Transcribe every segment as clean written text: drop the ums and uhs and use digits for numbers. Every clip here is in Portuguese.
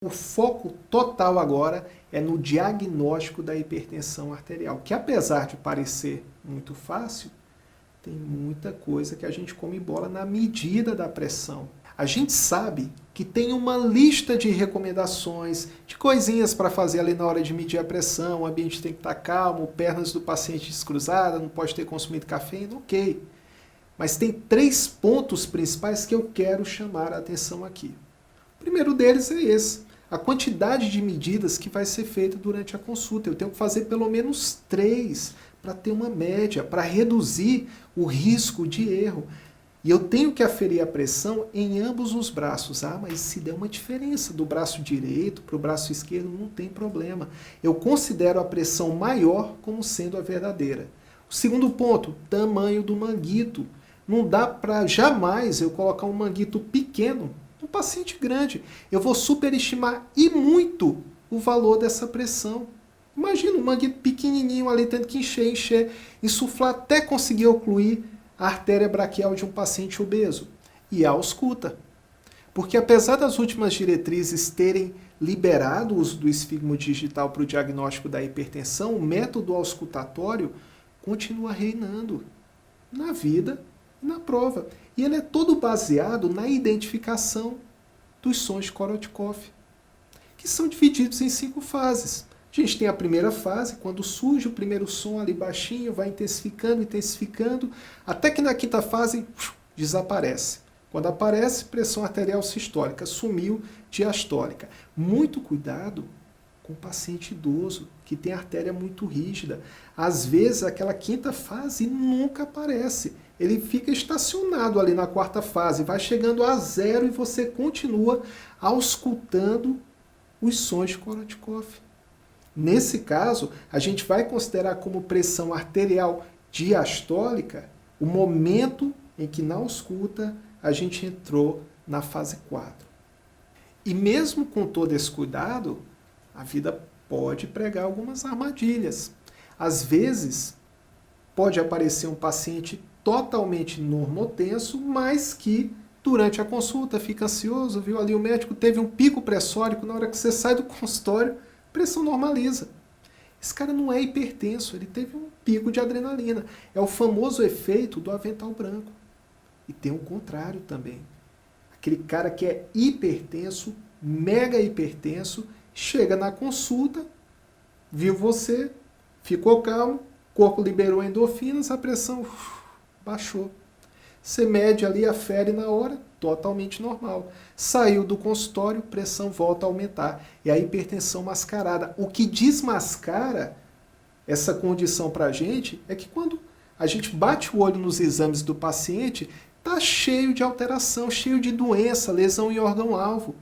O foco total agora é no diagnóstico da hipertensão arterial, que apesar de parecer muito fácil, tem muita coisa que a gente come bola na medida da pressão. A gente sabe que tem uma lista de recomendações, de coisinhas para fazer ali na hora de medir a pressão, o ambiente tem que estar calmo, pernas do paciente descruzadas, não pode ter consumido cafeína, ok. Mas tem 3 pontos principais que eu quero chamar a atenção aqui. O primeiro deles é esse. A quantidade de medidas que vai ser feita durante a consulta. Eu tenho que fazer pelo menos 3 para ter uma média, para reduzir o risco de erro. E eu tenho que aferir a pressão em ambos os braços. Ah, mas se der uma diferença do braço direito para o braço esquerdo, não tem problema. Eu considero a pressão maior como sendo a verdadeira. O segundo ponto, tamanho do manguito. Não dá para jamais eu colocar um manguito pequeno no paciente grande. Eu vou superestimar e muito o valor dessa pressão. Imagina um manguito pequenininho ali tendo que encher, insuflar até conseguir ocluir a artéria braquial de um paciente obeso. E a ausculta. Porque apesar das últimas diretrizes terem liberado o uso do esfigmo digital para o diagnóstico da hipertensão, o método auscultatório continua reinando na vida e na prova. E ele é todo baseado na identificação dos sons de Korotchkov, que são divididos em 5 fases. A gente tem a primeira fase, quando surge o primeiro som ali baixinho, vai intensificando, intensificando, até que na 5ª fase desaparece. Quando aparece, pressão arterial sistólica, sumiu, diastólica. Muito cuidado com o paciente idoso, que tem a artéria muito rígida. Às vezes, aquela 5ª fase nunca aparece. Ele fica estacionado ali na 4ª fase, vai chegando a 0 e você continua auscultando os sons de Korotchkov. Nesse caso, a gente vai considerar como pressão arterial diastólica o momento em que na ausculta a gente entrou na fase 4. E mesmo com todo esse cuidado, a vida pode pregar algumas armadilhas. Às vezes, pode aparecer um paciente totalmente normotenso, mas que durante a consulta fica ansioso, viu ali o médico teve um pico pressórico, na hora que você sai do consultório, a pressão normaliza. Esse cara não é hipertenso, ele teve um pico de adrenalina. É o famoso efeito do avental branco. E tem o contrário também. Aquele cara que é hipertenso, mega hipertenso, chega na consulta, viu você, ficou calmo, o corpo liberou endorfinas, a pressão baixou. Você mede ali, afere na hora, totalmente normal. Saiu do consultório, pressão volta a aumentar. É a hipertensão mascarada. O que desmascara essa condição para a gente é que quando a gente bate o olho nos exames do paciente, está cheio de alteração, cheio de doença, lesão em órgão-alvo.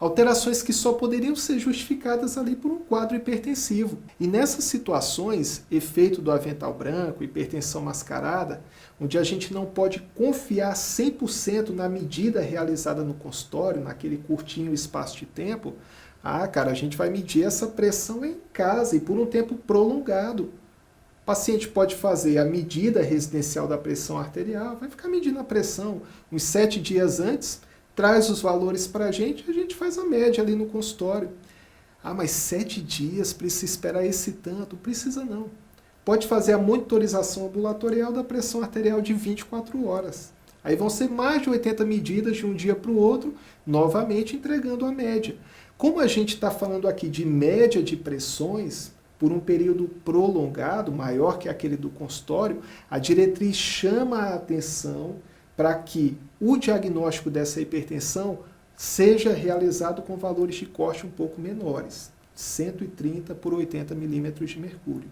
Alterações que só poderiam ser justificadas ali por um quadro hipertensivo. E nessas situações, efeito do avental branco, hipertensão mascarada, onde a gente não pode confiar 100% na medida realizada no consultório, naquele curtinho espaço de tempo, a gente vai medir essa pressão em casa e por um tempo prolongado. O paciente pode fazer a medida residencial da pressão arterial, vai ficar medindo a pressão uns 7 dias antes, traz os valores para a gente faz a média ali no consultório. Ah, mas 7 dias, precisa esperar esse tanto? Precisa não. Pode fazer a monitorização ambulatorial da pressão arterial de 24 horas. Aí vão ser mais de 80 medidas de um dia para o outro, novamente entregando a média. Como a gente está falando aqui de média de pressões, por um período prolongado, maior que aquele do consultório, a diretriz chama a atenção para que o diagnóstico dessa hipertensão seja realizado com valores de corte um pouco menores, 130 por 80 milímetros de mercúrio.